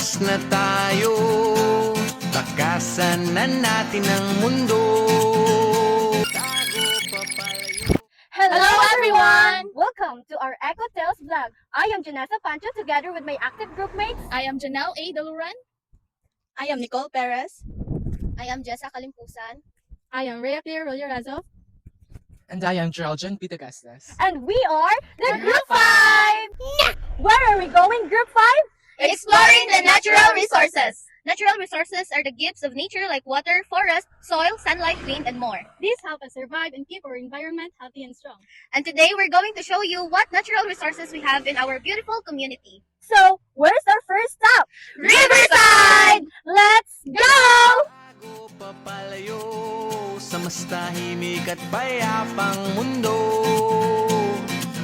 Lumabas na tayo, takasan na natin ang mundo. Tago papalayo. Hello everyone! Welcome to our Echo Tales vlog. I am Janessa Pancho together with my active group mates. I am Janelle A. Daluran. I am Nicole Perez. I am Jessa Kalimpusan. I am Rhea Claire Rollorazo. And I am Geraldine Pitagastas. And we are the Group 5! Where are we going, Group 5? Exploring the natural resources. Natural resources are the gifts of nature like water, forest, soil, sunlight, wind, and more. These help us survive and keep our environment healthy and strong. And today we're going to show you what natural resources we have in our beautiful community. So, where's our first stop? Riverside! Let's go! Tago papalayo sa mas tahimik at payapang mundo.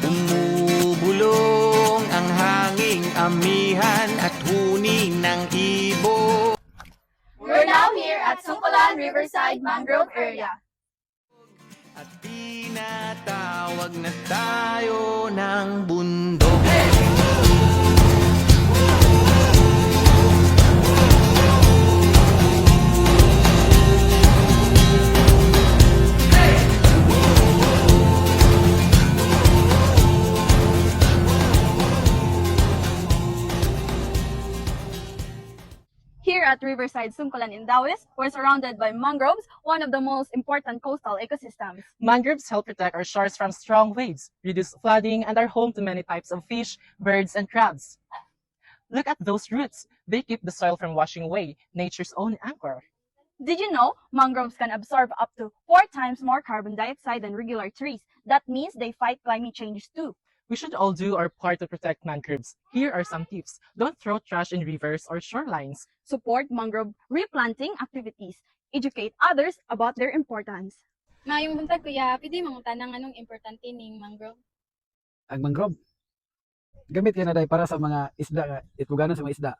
Umubulong ang hanging amihan at huni ng ibo. We're now here at Sungkulan Riverside Mangrove Area. At tinatawag na tayo ng bundok. Here at Riverside Sungkulan in Dawis, we're surrounded by mangroves, one of the most important coastal ecosystems. Mangroves help protect our shores from strong waves, reduce flooding, and are home to many types of fish, birds, and crabs. Look at those roots. They keep the soil from washing away, nature's own anchor. Did you know mangroves can absorb up to 4 times more carbon dioxide than regular trees? That means they fight climate change too. We should all do our part to protect mangroves. Here are some tips. Don't throw trash in rivers or shorelines. Support mangrove replanting activities. Educate others about their importance. Mayong buntag kuya, pwede mangutan ng anong importante ning mangrove? Ang mangrove gamit yan na day para sa mga isda nga ituganan sa mga isda.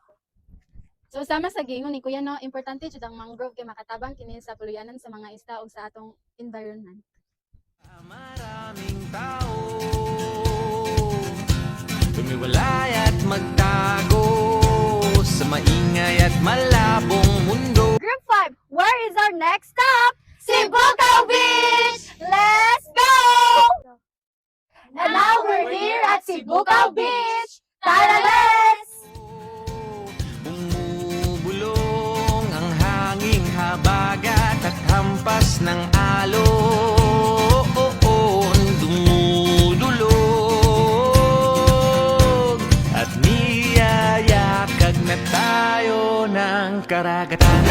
So sama sa gingon ni kuya no, importante jud ang mangrove kay makatabang kini sa puluyanan sa mga isda ug sa atong environment. Maraming tao tumiwalay at magtago sa maingay at malabong mundo. Group 5, where is our next stop? Sibukaw Beach! Let's go! And now we're here at Sibukaw Beach! Tara, let's! Bumubulong ang hanging habagat at hampas ng alon. Dumudulog at niyayakag na tayo ng karagatan.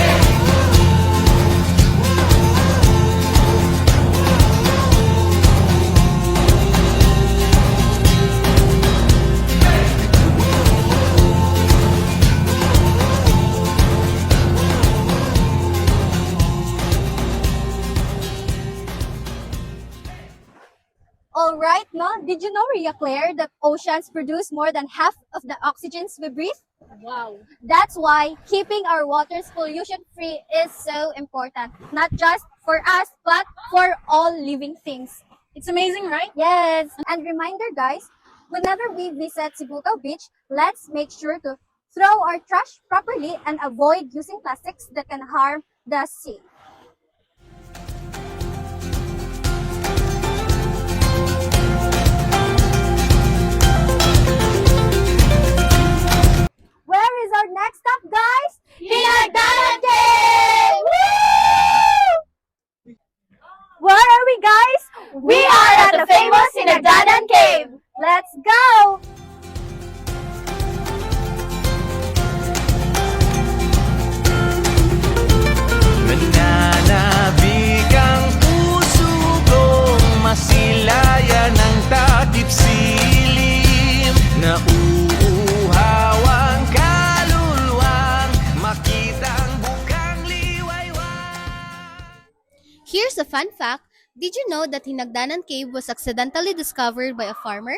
Alright, no? Did you know, Rhea Claire, that oceans produce more than half of the oxygens we breathe? Wow. That's why keeping our waters pollution-free is so important. Not just for us, but for all living things. It's amazing, right? Yes! And reminder, guys, whenever we visit Sibukaw Beach, let's make sure to throw our trash properly and avoid using plastics that can harm the sea. Where is our next stop, guys? Hinagdanan Cave! Woo! Where are we, guys? We are at the famous Hinagdanan Cave. Let's go! Nananabik ang puso kong masilayan ng takip silim na uuhaw ang kaluluwang makita ang bukang liwayway. Here's a fun fact. Did you know that Hinagdanan Cave was accidentally discovered by a farmer?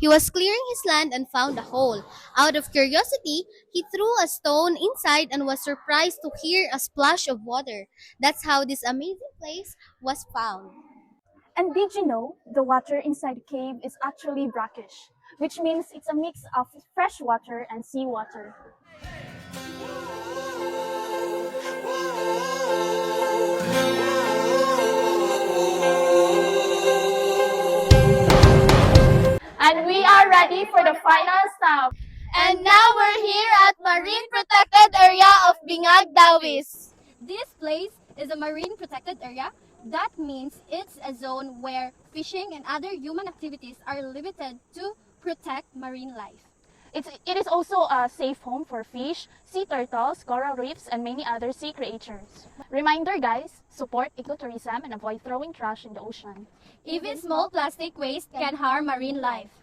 He was clearing his land and found a hole. Out of curiosity, he threw a stone inside and was surprised to hear a splash of water. That's how this amazing place was found. And did you know the water inside the cave is actually brackish, which means it's a mix of fresh water and seawater. And we are ready for the final stop. And now we're here at Marine Protected Area of Bingag, Dawis. This place is a marine protected area. That means it's a zone where fishing and other human activities are limited to protect marine life. It is also a safe home for fish, sea turtles, coral reefs, and many other sea creatures. Reminder guys, support ecotourism and avoid throwing trash in the ocean. Even small plastic waste can harm marine life.